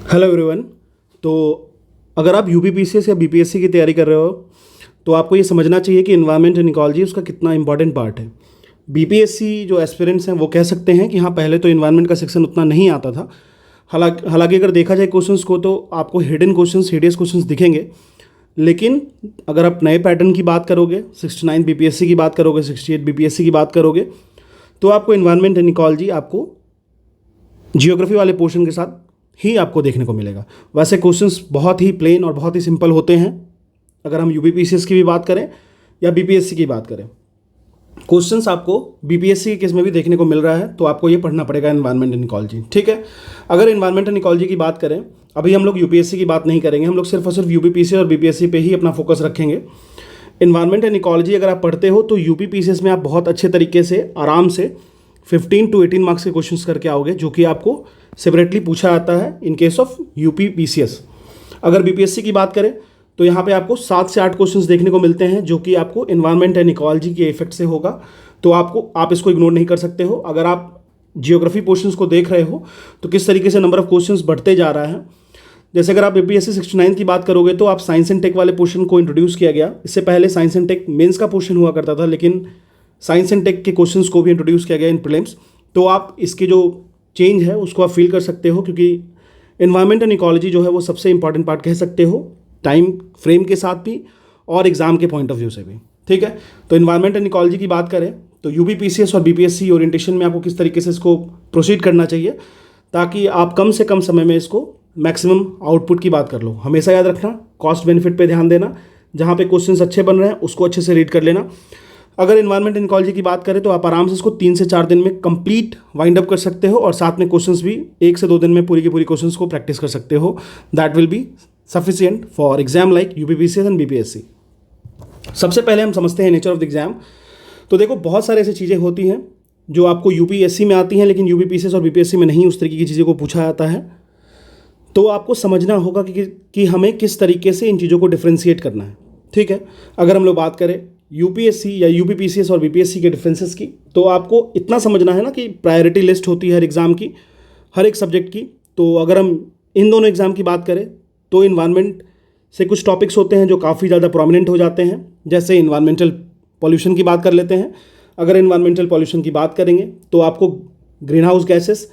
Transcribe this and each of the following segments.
Hello everyone. तो अगर आप यूपीपीसीएस या बीपीएससी की तैयारी कर रहे हो तो आपको ये समझना चाहिए कि इन्वायरमेंट एंड इकोलॉजी उसका कितना इंपॉर्टेंट पार्ट है। बीपीएससी जो एस्पिरेंट्स हैं वो कह सकते हैं कि हाँ, पहले तो इन्वायरमेंट का सेक्शन उतना नहीं आता था। हालांकि अगर देखा जाए क्वेश्चंस को तो आपको हिडन क्वेश्चंस, हिडियस क्वेश्चंस दिखेंगे। लेकिन अगर आप नए पैटर्न की बात करोगे, 69 बीपीएससी की बात करोगे, 68 बीपीएससी की बात करोगे, तो आपको इन्वायरमेंट एंड इकोलॉजी आपको जियोग्राफी वाले पोर्शन के साथ ही आपको देखने को मिलेगा। वैसे क्वेश्चंस बहुत ही प्लेन और बहुत ही सिंपल होते हैं। अगर हम यूपीपीसीएस की भी बात करें या बीपीएससी की बात करें, क्वेश्चंस आपको बीपीएससी के केस में भी देखने को मिल रहा है, तो आपको ये पढ़ना पड़ेगा एनवायरमेंट एंड इकोलॉजी। ठीक है। अगर एनवायरमेंट एंड इकोलॉजी की बात करें, अभी हम लोग यूपीएससी की बात नहीं करेंगे, हम लोग सिर्फ और सिर्फ यूपीपीसी और बीपीएससी पे ही अपना फोकस रखेंगे। एनवायरमेंट एंड इकोलॉजी अगर आप पढ़ते हो तो यूपीपीसीएस में आप बहुत अच्छे तरीके से आराम से 15 to 18 मार्क्स के क्वेश्चंस करके आओगे, जो कि आपको सेपरेटली पूछा जाता है इन केस ऑफ यूपीपीसीएस। अगर बीपीएससी की बात करें तो यहाँ पे आपको 7 से 8 क्वेश्चंस देखने को मिलते हैं, जो कि आपको एनवायरमेंट एंड इकोलॉजी के इफेक्ट से होगा। तो आप इसको इग्नोर नहीं कर सकते हो। अगर आप जियोग्राफी पोर्शंस को देख रहे हो तो किस तरीके से नंबर ऑफ क्वेश्चंस बढ़ते जा रहा है। जैसे अगर आप बीपीएससी 69 की बात करोगे तो आप साइंस एंड टेक वाले पोर्शन को इंट्रोड्यूस किया गया। इससे पहले साइंस एंड टेक मेंस का पोर्शन हुआ करता था, लेकिन साइंस एंड टेक के क्वेश्चंस को भी इंट्रोड्यूस किया गया इन प्रीलिम्स। तो आप इसके जो चेंज है उसको आप फील कर सकते हो, क्योंकि एनवायरमेंट एंड इकोलॉजी जो है वो सबसे इंपॉर्टेंट पार्ट कह सकते हो, टाइम फ्रेम के साथ भी और एग्जाम के पॉइंट ऑफ व्यू से भी। ठीक है। तो एनवायरमेंट एंड इकोलॉजी की बात करें तो यूपीपीसीएस और बीपीएससी ओरिएंटेशन में आपको किस तरीके से इसको प्रोसीड करना चाहिए, ताकि आप कम से कम समय में इसको मैक्सिमम आउटपुट की बात कर लो। हमेशा याद रखना, कॉस्ट बेनिफिट पे ध्यान देना। जहाँ पे क्वेश्चंस अच्छे बन रहे हैं उसको अच्छे से रीड कर लेना। अगर इन्वायरमेंट एंड इकोलॉजी की बात करें तो आप आराम से इसको 3 से 4 दिन में कंप्लीट वाइंड अप कर सकते हो, और साथ में क्वेश्चंस भी 1 से 2 दिन में पूरी की पूरी क्वेश्चंस को प्रैक्टिस कर सकते हो। That will be sufficient for exam like UPPCS and BPSC. सबसे पहले हम समझते हैं नेचर ऑफ द एग्जाम। तो देखो, बहुत सारे ऐसी चीज़ें होती हैं जो आपको यूपीएससी में आती हैं, लेकिन यूपीपीसीएस और बीपीएससी में नहीं उस तरीके की चीज़ों को पूछा जाता है। तो आपको समझना होगा कि हमें किस तरीके से इन चीज़ों को डिफ्रेंशिएट करना है। ठीक है। अगर हम लोग बात करें यूपीएससी या यूपीपीसीएस और बीपीएससी के डिफरेंसेस की, तो आपको इतना समझना है ना कि प्रायोरिटी लिस्ट होती है हर एग्ज़ाम की, हर एक सब्जेक्ट की। तो अगर हम इन दोनों एग्ज़ाम की बात करें तो इन्वायरमेंट से कुछ टॉपिक्स होते हैं जो काफ़ी ज़्यादा प्रोमिनेंट हो जाते हैं। जैसे इन्वायरमेंटल पॉल्यूशन की बात कर लेते हैं। अगर इन्वायरमेंटल पॉल्यूशन की बात करेंगे तो आपको green house gases,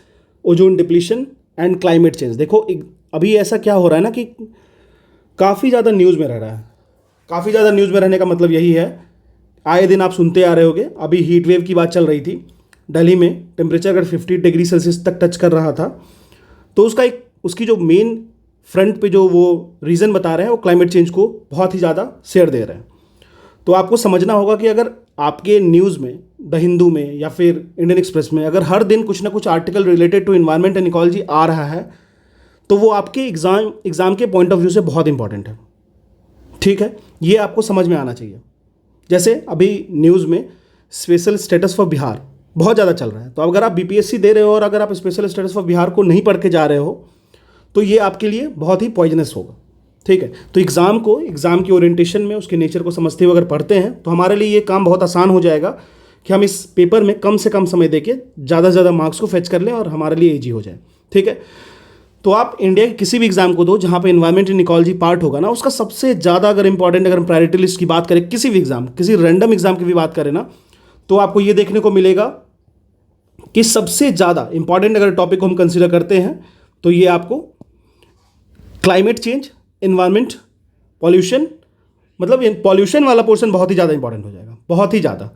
ozone depletion and climate change. देखो, अभी ऐसा क्या हो रहा है ना कि काफ़ी ज़्यादा न्यूज़ में रह रहा है। काफ़ी ज़्यादा न्यूज़ में रहने का मतलब यही है, आए दिन आप सुनते आ रहे होगे। अभी हीट वेव की बात चल रही थी, दिल्ली में टेम्परेचर अगर 50 डिग्री सेल्सियस तक टच कर रहा था, तो उसकी जो मेन फ्रंट पे जो वो रीज़न बता रहे हैं वो क्लाइमेट चेंज को बहुत ही ज़्यादा शेयर दे रहे हैं। तो आपको समझना होगा कि अगर आपके न्यूज़ में, द हिंदू में या फिर इंडियन एक्सप्रेस में अगर हर दिन कुछ ना कुछ article related to environment and ecology आ रहा है, तो वो आपके एग्ज़ाम के पॉइंट ऑफ व्यू से बहुत इंपॉर्टेंट है। ठीक है, ये आपको समझ में आना चाहिए। जैसे अभी न्यूज़ में स्पेशल स्टेटस फॉर बिहार बहुत ज़्यादा चल रहा है। तो अगर आप बीपीएससी दे रहे हो और अगर आप स्पेशल स्टेटस फॉर बिहार को नहीं पढ़ के जा रहे हो, तो ये आपके लिए बहुत ही पॉइजनस होगा। ठीक है। तो एग्ज़ाम की ओरिएंटेशन में उसके नेचर को समझते हुए अगर पढ़ते हैं तो हमारे लिए ये काम बहुत आसान हो जाएगा कि हम इस पेपर में कम से कम समय देके ज़्यादा से ज़्यादा मार्क्स को फेच कर लें और हमारे लिए ईजी हो जाए। ठीक है। तो आप इंडिया के किसी भी एग्जाम को दो जहाँ पे इन्वायरमेंट एंड इकोलॉजी पार्ट होगा ना, उसका सबसे ज़्यादा अगर इंपॉर्टेंट, अगर हम प्रायोरिटी लिस्ट की बात करें, किसी भी एग्जाम, किसी रैंडम एग्जाम की भी बात करें ना, तो आपको ये देखने को मिलेगा कि सबसे ज़्यादा इंपॉर्टेंट अगर टॉपिक को हम कंसिडर करते हैं तो ये आपको क्लाइमेट चेंज, इन्वायरमेंट, पॉल्यूशन, मतलब पॉल्यूशन वाला पोर्शन बहुत ही ज़्यादा इंपॉर्टेंट हो जाएगा, बहुत ही ज़्यादा।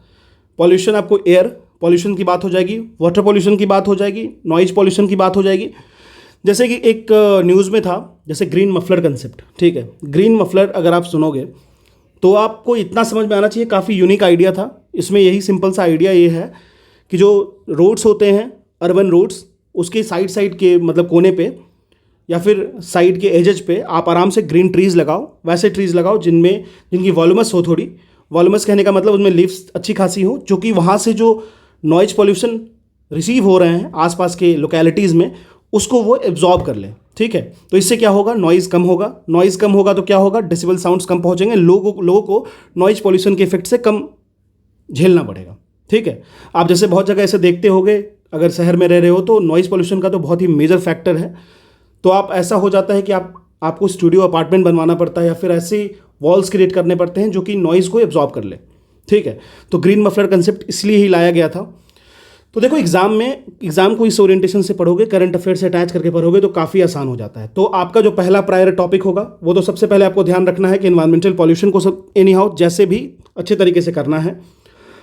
पॉल्यूशन आपको एयर पॉल्यूशन की बात हो जाएगी, वाटर पॉल्यूशन की बात हो जाएगी, नॉइज पॉल्यूशन की बात हो जाएगी। जैसे कि एक न्यूज़ में था, जैसे ग्रीन मफलर कंसेप्ट। ठीक है। ग्रीन मफलर अगर आप सुनोगे तो आपको इतना समझ में आना चाहिए, काफ़ी यूनिक आइडिया था। इसमें यही सिंपल सा आइडिया ये है कि जो रोड्स होते हैं, अर्बन रोड्स, उसके साइड के मतलब कोने पे या फिर साइड के एजेज पे आप आराम से ग्रीन ट्रीज़ लगाओ। वैसे ट्रीज़ लगाओ जिनकी वॉल्यूमस हो, थोड़ी वॉल्यूमस कहने का मतलब उनमें लीव्स अच्छी खासी हो, जो कि वहाँ से जो नॉइज पॉल्यूशन रिसीव हो रहे हैं आसपास के लोकेलिटीज़ में, उसको वो एब्जॉर्ब कर ले। ठीक है। तो इससे क्या होगा, नॉइज़ कम होगा। नॉइज़ कम होगा तो क्या होगा, डेसिबल साउंड्स कम पहुंचेंगे, लोगों को नॉइज पॉल्यूशन के इफेक्ट से कम झेलना पड़ेगा। ठीक है। आप जैसे बहुत जगह ऐसे देखते होगे, अगर शहर में रह रहे हो तो नॉइज़ पॉल्यूशन का तो बहुत ही मेजर फैक्टर है। तो आप ऐसा हो जाता है कि आपको स्टूडियो अपार्टमेंट बनवाना पड़ता है या फिर ऐसे वॉल्स क्रिएट करने पड़ते हैं जो कि नॉइज़ को एब्जॉर्ब कर ले, ठीक है। तो ग्रीन मफलर कंसेप्ट इसलिए ही लाया गया था। तो देखो एग्जाम को इस ओरिएंटेशन से पढ़ोगे, करंट अफेयर से अटैच करके पढ़ोगे तो काफ़ी आसान हो जाता है। तो आपका जो पहला प्रायर टॉपिक होगा वो तो सबसे पहले आपको ध्यान रखना है कि इन्वायरमेंटल पॉल्यूशन को सब एनी हाउ जैसे भी अच्छे तरीके से करना है।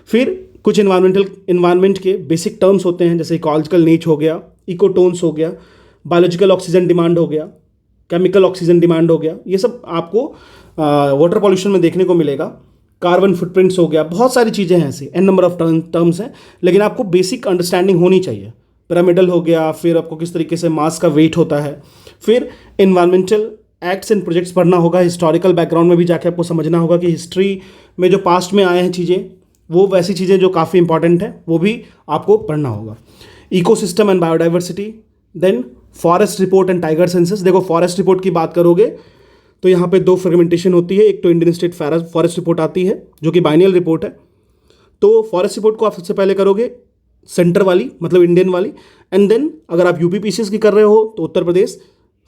फिर कुछ इन्वायरमेंट के बेसिक टर्म्स होते हैं, जैसे इकोलॉजिकल नीच हो गया, इकोटोन्स हो गया, बायोलॉजिकल ऑक्सीजन डिमांड हो गया, केमिकल ऑक्सीजन डिमांड हो गया, ये सब आपको वाटर पॉल्यूशन में देखने को मिलेगा। कार्बन फुटप्रिंट्स हो गया, बहुत सारी चीज़ें हैं ऐसी, एन नंबर ऑफ टर्म्स हैं, लेकिन आपको बेसिक अंडरस्टैंडिंग होनी चाहिए। पिरामिडल हो गया, फिर आपको किस तरीके से मास का वेट होता है, फिर इन्वायरमेंटल एक्ट्स एंड प्रोजेक्ट्स पढ़ना होगा। हिस्टोरिकल बैकग्राउंड में भी जाके आपको समझना होगा कि हिस्ट्री में जो पास्ट में आए हैं चीज़ें, वो वैसी चीज़ें जो काफ़ी इंपॉर्टेंट है, वो भी आपको पढ़ना होगा। Ecosystem and biodiversity, then forest report and tiger census. देखो फॉरेस्ट रिपोर्ट की बात करोगे तो यहाँ पे दो फ्रेगमेंटेशन होती है, एक तो इंडियन स्टेट फॉरेस्ट रिपोर्ट आती है जो कि बाइनियल रिपोर्ट है। तो फॉरेस्ट रिपोर्ट को आप सबसे पहले करोगे सेंटर वाली, मतलब इंडियन वाली, एंड देन अगर आप यूपीपीसीएस की कर रहे हो तो उत्तर प्रदेश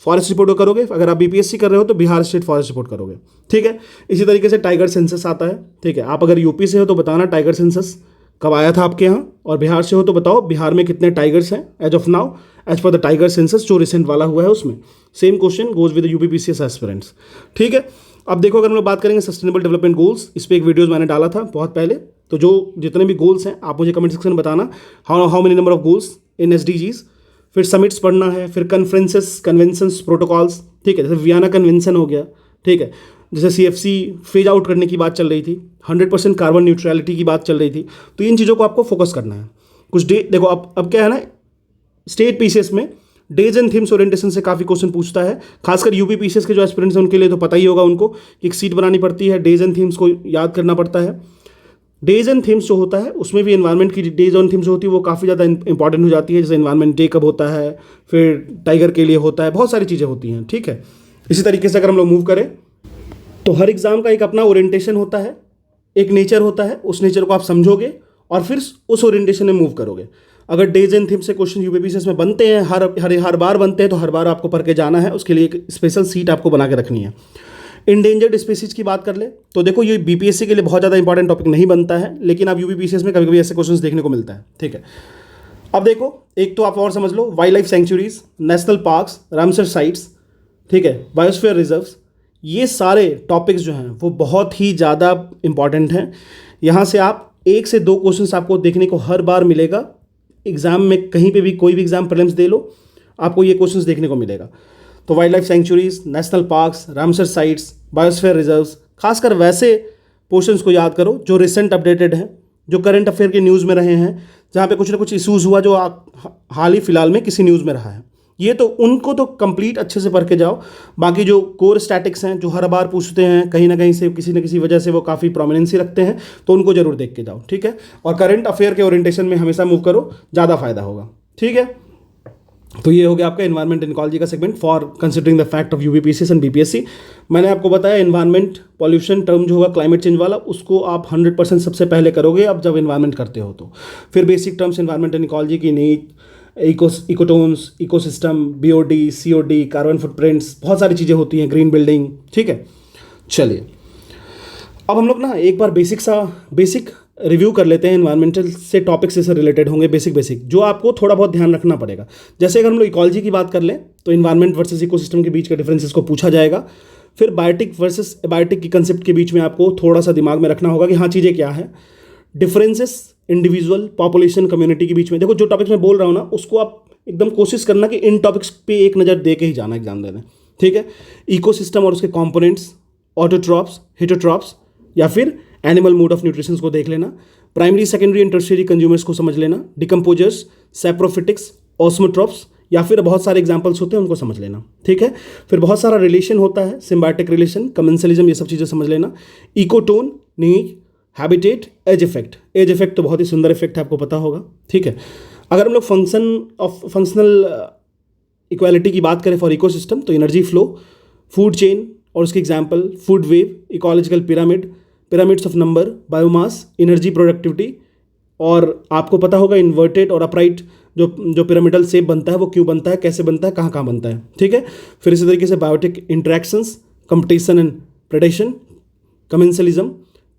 फॉरेस्ट रिपोर्ट को करोगे, अगर आप बीपीएससी कर रहे हो तो बिहार स्टेट फॉरेस्ट रिपोर्ट करोगे, ठीक है। इसी तरीके से टाइगर सेंसस आता है, ठीक है। आप अगर यूपी से हो तो बताना टाइगर सेंसस कब आया था आपके यहाँ, और बिहार से हो तो बताओ बिहार में कितने टाइगर्स हैं as of now, as per the tiger census जो रिसेंट वाला हुआ है उसमें। Same question goes with UPPCS aspirants, ठीक है। अब देखो अगर हम लोग बात करेंगे सस्टेनेबल डेवलपमेंट गोल्स, इस पर एक वीडियोज़ मैंने डाला था बहुत पहले, तो जो जितने भी गोल्स हैं आप मुझे कमेंट सेक्शन में बताना, how many number of goals in SDGs. फिर समिट्स पढ़ना है, फिर कन्फ्रेंसेस, कन्वेंशंस, प्रोटोकॉल्स, ठीक है। जैसे वियना कन्वेंशन हो गया, ठीक है। जैसे सीएफसी फेज आउट करने की बात चल रही थी, 100% कार्बन न्यूट्रलिटी की बात चल रही थी, तो इन चीज़ों को आपको फोकस करना है। कुछ देखो अब क्या है ना, स्टेट पीसीएस में डेज एंड थीम्स ओरिएंटेशन से काफ़ी क्वेश्चन पूछता है, खासकर यूपी पीसीएस के जो एस्पिरेंट्स हैं उनके लिए तो पता ही होगा उनको कि एक सीट बनानी पड़ती है, डेज एंड थीम्स को याद करना पड़ता है। डेज एंड थीम्स जो होता है उसमें भी एनवायरनमेंट की डेज एंड थीम्स होती है वो काफ़ी ज़्यादा इंपॉर्टेंट हो जाती है। जैसे एनवायरनमेंट डे कब होता है, फिर टाइगर के लिए होता है, बहुत सारी चीज़ें होती हैं, ठीक है। इसी तरीके से अगर हम लोग मूव करें तो हर एग्ज़ाम का एक अपना ओरिएंटेशन होता है, एक नेचर होता है, उस नेचर को आप समझोगे और फिर उस ओरिएंटेशन में मूव करोगे। अगर डेज एंड थीम से क्वेश्चन यूपीपीसीएस में बनते हैं, हर बार बनते हैं, तो हर बार आपको पढ़ के जाना है, उसके लिए एक स्पेशल सीट आपको बना के रखनी है। इंडेंजर्ड स्पीसीज की बात कर ले तो देखो ये बीपीएससी के लिए बहुत ज़्यादा इंपॉर्टेंट टॉपिक नहीं बनता है, लेकिन आप यूपीपीसीएस में कभी कभी ऐसे क्वेश्चंस देखने को मिलता है, ठीक है। अब देखो एक तो आप और समझ लो, wildlife sanctuaries, national parks, Ramsar sites, ठीक है, बायोस्फीयर रिजर्व्स, ये सारे टॉपिक्स जो हैं वो बहुत ही ज़्यादा इंपॉर्टेंट हैं। यहाँ से आप 1 से 2 क्वेश्चंस आपको देखने को हर बार मिलेगा एग्जाम में, कहीं पे भी कोई भी एग्जाम प्रीलिम्स दे लो आपको ये क्वेश्चंस देखने को मिलेगा। तो wild life sanctuaries, national parks, Ramsar sites, biosphere reserves, खासकर वैसे पोर्शंस को याद करो जो रिसेंट अपडेटेड हैं, जो करंट अफेयर के न्यूज़ में रहे हैं, जहाँ पे कुछ ना कुछ इशूज़ हुआ जो हाल ही फिलहाल में किसी न्यूज़ में रहा है, ये तो उनको तो कंप्लीट अच्छे से पढ़ के जाओ। बाकी जो कोर स्टैटिक्स हैं जो हर बार पूछते हैं, कहीं ना कहीं से किसी न किसी वजह से वो काफ़ी प्रोमिनेंसी रखते हैं, तो उनको जरूर देख के जाओ, ठीक है। और करंट अफेयर के ओरिएंटेशन में हमेशा मूव करो, ज़्यादा फायदा होगा, ठीक है। तो ये हो गया आपका एनवायरमेंट एंड इकोलॉजी का segment for considering the fact of UPPCS and BPSC. मैंने आपको बताया एनवायरमेंट पॉल्यूशन टर्म जो होगा क्लाइमेट चेंज वाला, उसको आप 100% सबसे पहले करोगे अब जब एनवायरमेंट करते हो तो। फिर basic terms environment and ecology की need, ecotones, ecosystem, BOD, COD, carbon footprints, बहुत सारी चीज़ें होती हैं, ग्रीन बिल्डिंग, ठीक है। चलिए अब हम लोग ना एक बार बेसिक रिव्यू कर लेते हैं एनवायरमेंटल से टॉपिक से रिलेटेड होंगे, बेसिक जो आपको थोड़ा बहुत ध्यान रखना पड़ेगा। जैसे अगर हम लोग इकोलॉजी की बात कर लें तो इन्वायरमेंट वर्सेस इकोसिस्टम के बीच के डिफरेंसेस को पूछा जाएगा। फिर बायोटिक वर्सेस एबायोटिक की कंसेप्ट के बीच में आपको थोड़ा सा दिमाग में रखना होगा कि हाँ चीज़ें क्या है, डिफरेंसेस इंडिविजुअल, पॉपुलेशन, कम्युनिटी के बीच में। देखो जो टॉपिक्स मैं बोल रहा हूँ ना उसको आप एकदम कोशिश करना कि इन टॉपिक्स पे एक नज़र दे के ही जाना एग्जाम देने, ठीक है। इकोसिस्टम और उसके कॉम्पोनेंट्स, ऑटोट्रॉप्स, हेटरोट्रॉप्स, या फिर एनिमल मोड ऑफ न्यूट्रिशन को देख लेना। Primary, secondary and tertiary consumers को समझ लेना। डिकम्पोजर्स, सैप्रोफिटिक्स, ऑस्मोट्रॉप्स, या फिर बहुत सारे एग्जाम्पल्स होते हैं उनको समझ लेना, ठीक है। फिर बहुत सारा रिलेशन होता है, सिम्बायोटिक रिलेशन, कमेंसलिज्म, ये सब चीज़ें समझ लेना। Ecotone, need, habitat, edge effect तो बहुत ही सुंदर इफेक्ट है, आपको पता होगा, ठीक है। अगर हम लोग फंक्शनल इक्वालिटी की बात करें फॉर इकोसिस्टम तो एनर्जी फ्लो, फूड चेन और उसके example, food web, ecological pyramids of number, biomass, energy productivity, और आपको पता होगा इन्वर्टेड और अपराइट जो जो पिरामिडल शेप बनता है वो क्यों बनता है, कैसे बनता है, कहाँ कहाँ बनता है, ठीक है। फिर इसी तरीके से biotic interactions, competition and predation, commensalism,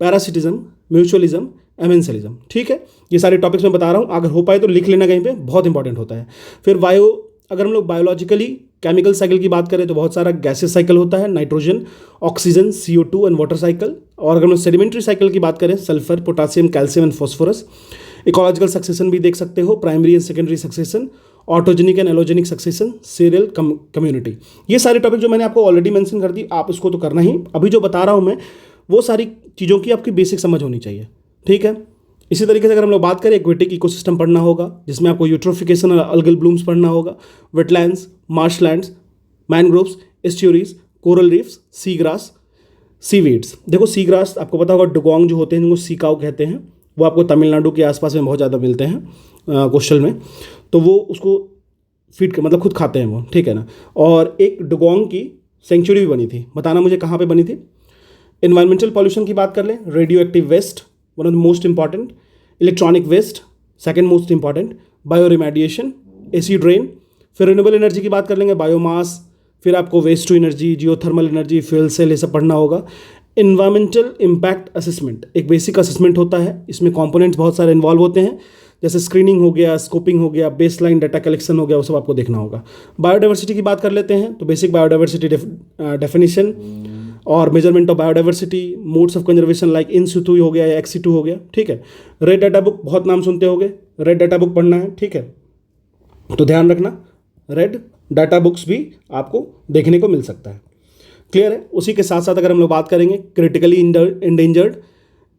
parasitism, mutualism, amensalism, ठीक है। ये सारे टॉपिक्स मैं बता रहा हूँ, अगर हो पाए तो लिख लेना कहीं पे, बहुत इंपॉर्टेंट होता है। फिर अगर हम लोग बायोलॉजिकली केमिकल साइकिल की बात करें तो बहुत सारा गैसेस साइकिल होता है, nitrogen, oxygen, CO2 and water cycle. और अगर हम लोग सेडिमेंट्री साइकिल की बात करें, sulphur, potassium, calcium and phosphorus. Ecological succession भी देख सकते हो, primary and secondary succession, autogenic and allogenic succession, serial community. ये सारे टॉपिक जो मैंने आपको ऑलरेडी मेंशन कर दी, आप इसको तो करना ही। अभी जो बता रहा हूँ मैं, वो सारी चीज़ों की आपकी बेसिक समझ होनी चाहिए, ठीक है। इसी तरीके से अगर हम लोग बात करें, एक्वेटिक इकोसिस्टम पढ़ना होगा, जिसमें आपको यूट्रोफिकेशन और अलगल ब्लूम्स पढ़ना होगा, wetlands, marshlands, mangroves, estuaries, coral reefs, sea grass, seaweeds. देखो सी ग्रास आपको पता होगा, डुगोंग जो होते हैं जिनको सीकाऊ कहते हैं, वो आपको तमिलनाडु के आसपास में बहुत ज़्यादा मिलते हैं कोस्टल में, तो वो उसको फीड कर मतलब खुद खाते हैं वो, ठीक है ना। और एक डुगोंग की सेंचुरी भी बनी थी, बताना मुझे कहाँ पे बनी थी। इन्वायरमेंटल पॉल्यूशन की बात कर लें, radioactive waste one of the most important, electronic waste second most important, bioremediation, acid rain. फिर रिन्यूएबल एनर्जी की बात कर लेंगे, बायोमास, फिर आपको waste to energy, geothermal energy, fuel cell, ये सब पढ़ना होगा। इन्वायरमेंटल इम्पैक्ट असेसमेंट एक बेसिक असेसमेंट होता है, इसमें कंपोनेंट्स बहुत सारे इन्वॉल्व होते हैं, जैसे स्क्रीनिंग हो गया, स्कोपिंग हो गया, बेस लाइन डाटा कलेक्शन हो गया, वो सब आपको देखना होगा। बायोडाइवर्सिटी की बात कर लेते हैं, तो बेसिक बायोडाइवर्सिटी डेफिनेशन और measurement of biodiversity, modes of conservation like in situ हो गया या एक्स सितु हो गया, ठीक है। रेड डाटा बुक बहुत नाम सुनते होंगे, रेड डाटा बुक पढ़ना है, ठीक है, तो ध्यान रखना रेड डाटा बुक्स भी आपको देखने को मिल सकता है, क्लियर है। उसी के साथ साथ अगर हम लोग बात करेंगे क्रिटिकली इंडेंजर्ड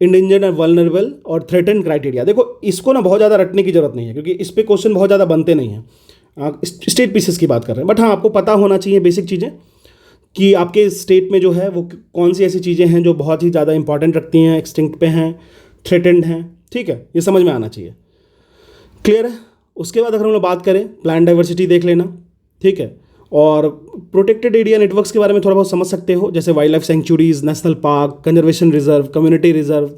एंड वल्नरेबल और थ्रेटन क्राइटेरिया, देखो इसको ना बहुत ज़्यादा रटने की जरूरत नहीं है, क्योंकि इस पे क्वेश्चन बहुत ज़्यादा बनते नहीं हैं। स्टेट पीसेस की बात कर रहे हैं, बट हाँ आपको पता होना चाहिए बेसिक चीज़ें कि आपके स्टेट में जो है वो कौन सी ऐसी चीज़ें हैं जो बहुत ही ज़्यादा इंपॉर्टेंट रखती हैं, एक्सटिंक्ट पे हैं, थ्रेटेंड हैं, ठीक है, ये समझ में आना चाहिए, क्लियर है। उसके बाद अगर हम लोग बात करें, प्लांट डाइवर्सिटी देख लेना, ठीक है। और प्रोटेक्टेड एरिया नेटवर्क्स के बारे में थोड़ा बहुत समझ सकते हो, जैसे wild life sanctuaries, national park, conservation reserve, community reserve,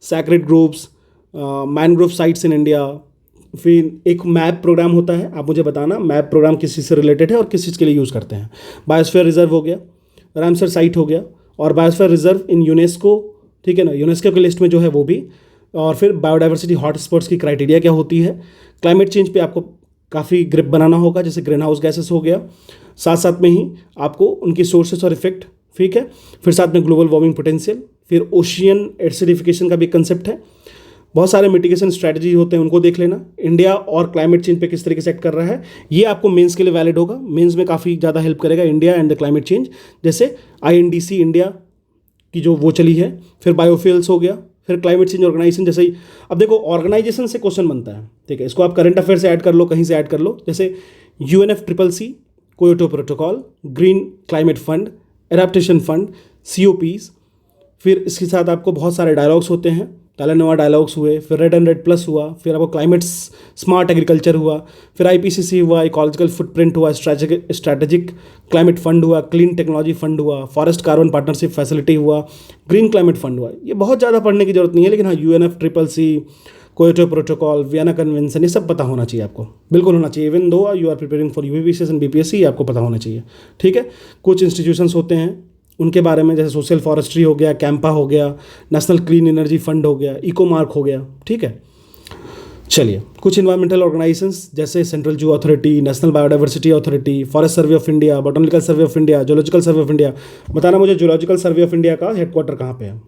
sacred groups, mangrove sites in India. फिर एक मैप प्रोग्राम होता है, आप मुझे बताना मैप प्रोग्राम किस चीज़ से रिलेटेड है और किस चीज़ के लिए यूज़ करते हैं। बायोस्फीयर रिजर्व हो गया, रामसर साइट हो गया, और बायोस्फीयर रिजर्व इन यूनेस्को, ठीक है ना, यूनेस्को की लिस्ट में जो है वो भी। और फिर बायोडाइवर्सिटी हॉटस्पॉट्स की क्राइटेरिया क्या होती है, क्लाइमेट चेंज पे आपको काफ़ी ग्रिप बनाना होगा, जैसे ग्रीन हाउस गैसेस हो गया, साथ साथ में ही आपको उनकी सोर्सेस और इफेक्ट, ठीक है। फिर साथ में ग्लोबल वार्मिंग पोटेंशियल, फिर ओशियन एसिडिफिकेशन का भी कंसेप्ट है, बहुत सारे मिटिगेशन स्ट्रैटेजी होते हैं, उनको देख लेना। इंडिया और क्लाइमेट चेंज पे किस तरीके से एक्ट कर रहा है, ये आपको मेंस के लिए वैलिड होगा, मेंस में काफ़ी ज़्यादा हेल्प करेगा India and the climate change, जैसे INDC इंडिया की जो वो चली है। फिर बायोफ्यूल्स हो गया, फिर क्लाइमेट चेंज ऑर्गेनाइजेशन, जैसे ही अब देखो ऑर्गेनाइजेशन से क्वेश्चन बनता है, ठीक है, इसको आप करंट अफेयर से ऐड कर लो, कहीं से ऐड कर लो, जैसे UNFCCC, Kyoto protocol, green climate fund, adaptation fund, COPs। फिर इसके साथ आपको बहुत सारे डायलॉग्स होते हैं, टालानोवा डायलॉग्स हुए, फिर रेड एंड रेड प्लस हुआ, फिर आपको क्लाइमेट स्मार्ट एग्रीकल्चर हुआ, फिर IPCC हुआ, इकोलॉजिकल फुटप्रिंट हुआ, स्ट्रैटेजिक क्लाइमेट फंड हुआ, क्लीन टेक्नोलॉजी फंड हुआ, फॉरेस्ट कार्बन पार्टनरशिप फैसिलिटी हुआ, ग्रीन क्लाइमेट फंड हुआ। ये बहुत ज़्यादा पढ़ने की जरूरत नहीं है, लेकिन हाँ UNFCCC, Kyoto protocol, Vienna convention, ये सब पता होना चाहिए आपको, बिल्कुल होना चाहिए। Even though you are preparing for UPSC and BPSC, आपको पता होना चाहिए, ठीक है। कुछ इंस्टीट्यूशंस होते हैं उनके बारे में, जैसे सोशल फॉरेस्ट्री हो गया, कैंपा हो गया, नेशनल क्लीन एनर्जी फंड हो गया, इकोमार्क हो गया, ठीक है। चलिए, कुछ इन्वायरमेंटल ऑर्गेनाइजेशंस जैसे central zoo authority, national biodiversity authority, forest survey of India, botanical survey of India, zoological survey of India. बताना मुझे जूलॉजिकल सर्वे ऑफ इंडिया का हेडक्वार्टर कहाँ पे है,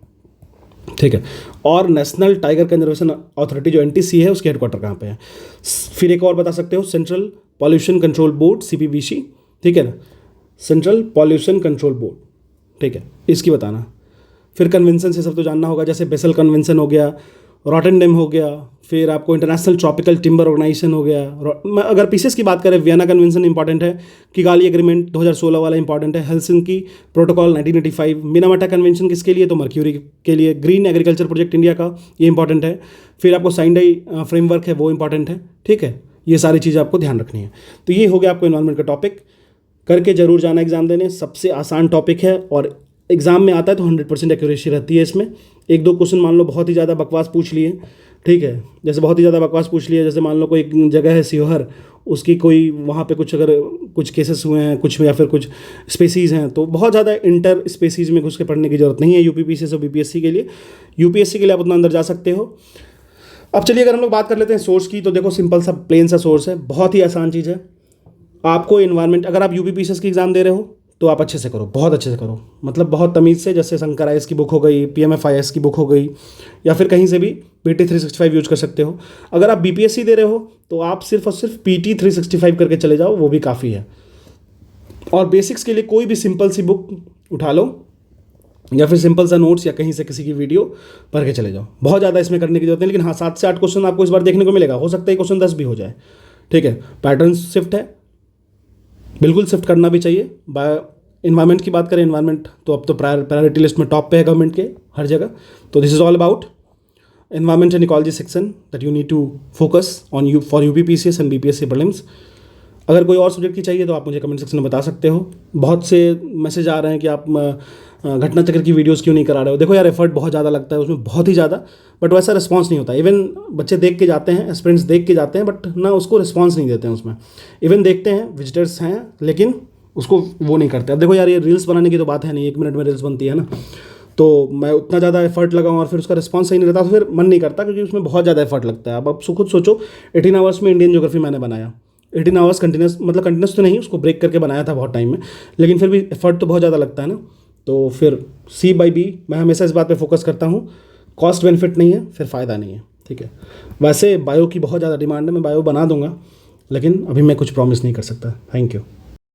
ठीक है। और नेशनल टाइगर कंजर्वेशन अथॉरिटी जो NTC है, उसके हेडक्वार्टर कहाँ पे है। फिर एक और बता सकते हो, central pollution control board, CPBC, ठीक है ना, सेंट्रल पॉल्यूशन कंट्रोल बोर्ड, ठीक है, इसकी बताना। फिर कन्वेंशन से सब तो जानना होगा, जैसे बेसल कन्वेंशन हो गया, रॉटरडैम हो गया, फिर आपको इंटरनेशनल ट्रॉपिकल टिम्बर ऑर्गेनाइजेशन हो गया। अगर पीसेस की बात करें, वियना कन्वेंशन इंपॉर्टेंट है, किगाली एग्रीमेंट 2016 वाला इंपॉर्टेंट है, हेलसिंकी प्रोटोकॉल 1985, मिनामाटा कन्वेंशन किसके लिए, तो मर्क्यूरी के लिए, ग्रीन एग्रीकल्चर प्रोजेक्ट इंडिया का, ये इंपॉर्टेंट है। फिर आपको साइंडाई फ्रेमवर्क है, वो इंपॉर्टेंट है, ठीक है। ये सारी चीज़ें आपको ध्यान रखनी है। तो ये हो गया आपको इन्वायरमेंट का टॉपिक, करके जरूर जाना एग्जाम देने, सबसे आसान टॉपिक है और एग्जाम में आता है तो 100% एक्यूरेसी रहती है इसमें। एक दो क्वेश्चन मान लो बहुत ही ज़्यादा बकवास पूछ लिए, ठीक है। जैसे बहुत ही ज़्यादा बकवास पूछ लिया, जैसे मान लो कोई एक जगह है शिवहर, उसकी कोई वहाँ पे कुछ अगर कुछ केसेस हुए हैं कुछ, या फिर कुछ स्पेसीज़ हैं, तो बहुत ज़्यादा इंटर स्पेसीज़ में घुस के पढ़ने की ज़रूरत नहीं है यूपीपीसीएस और बीपीएससी के लिए। यूपीएससी के लिए आप उतना अंदर जा सकते हो। अब चलिए अगर हम लोग बात कर लेते हैं सोर्स की, तो देखो सिंपल सा प्लेन सा सोर्स है, बहुत ही आसान चीज़ है। आपको इन्वायरमेंट, अगर आप यूपीपीसीएस की एग्ज़ाम दे रहे हो तो आप अच्छे से करो, बहुत अच्छे से करो, मतलब बहुत तमीज़ से। जैसे शंकर आईएएस की बुक हो गई, पीएमएफआईएएस की बुक हो गई, या फिर कहीं से भी पीटी 365 यूज कर सकते हो। अगर आप बीपीएससी दे रहे हो तो आप सिर्फ और सिर्फ पीटी 365 करके चले जाओ, वो भी काफ़ी है। और बेसिक्स के लिए कोई भी सिंपल सी बुक उठा लो, या फिर सिंपल सा नोट्स, या कहीं से किसी की वीडियो पढ़ के चले जाओ। बहुत ज़्यादा इसमें करने की जरूरत नहीं, लेकिन हाँ 7 से 8 क्वेश्चन आपको इस बार देखने को मिलेगा। हो सकता है क्वेश्चन 10 भी हो जाए, ठीक है। पैटर्न शिफ्ट है, बिल्कुल शिफ्ट करना भी चाहिए। इन्वायरमेंट की बात करें, इन्वायरमेंट तो अब तो प्रायोरिटी लिस्ट में टॉप पे है गवर्नमेंट के हर जगह। तो this is all about environment and ecology section that you need to focus on you for UPPCS and BPSC prelims। अगर कोई और सब्जेक्ट की चाहिए तो आप मुझे कमेंट सेक्शन में बता सकते हो। बहुत से मैसेज आ रहे हैं कि आप घटना चक्र की वीडियोस क्यों नहीं करा रहे हो। देखो यार, एफर्ट बहुत ज़्यादा लगता है उसमें, बहुत ही ज़्यादा, बट वैसा रिस्पांस नहीं होता। इवन बच्चे देख के जाते हैं, एस्पिरेंट्स देख के जाते हैं, बट ना उसको रिस्पांस नहीं देते हैं उसमें। इवन देखते हैं, विजिटर्स हैं, लेकिन उसको वो नहीं करते। अब देखो यार, ये रील्स बनाने की तो बात है नहीं, 1 मिनट में रील्स बनती है ना, तो मैं उतना ज़्यादा एफर्ट लगाऊँ और फिर उसका रिस्पांस सही नहीं रहता तो फिर मन नहीं करता, क्योंकि उसमें बहुत ज़्यादा एफर्ट लगता है। अब आप खुद सोचो, 18 आवर्स में इंडियन ज्योग्राफी मैंने बनाया, 18 आवर्स कंटिन्यूस, मतलब कंटिन्यूस तो नहीं, उसको ब्रेक करके बनाया था बहुत टाइम में, लेकिन फिर भी एफर्ट तो बहुत ज़्यादा लगता है ना। तो फिर C/B मैं हमेशा इस बात पे फोकस करता हूँ, कॉस्ट बेनिफिट नहीं है फिर फ़ायदा नहीं है, ठीक है। वैसे बायो की बहुत ज़्यादा डिमांड है, मैं बायो बना दूंगा, लेकिन अभी मैं कुछ प्रॉमिस नहीं कर सकता। Thank you.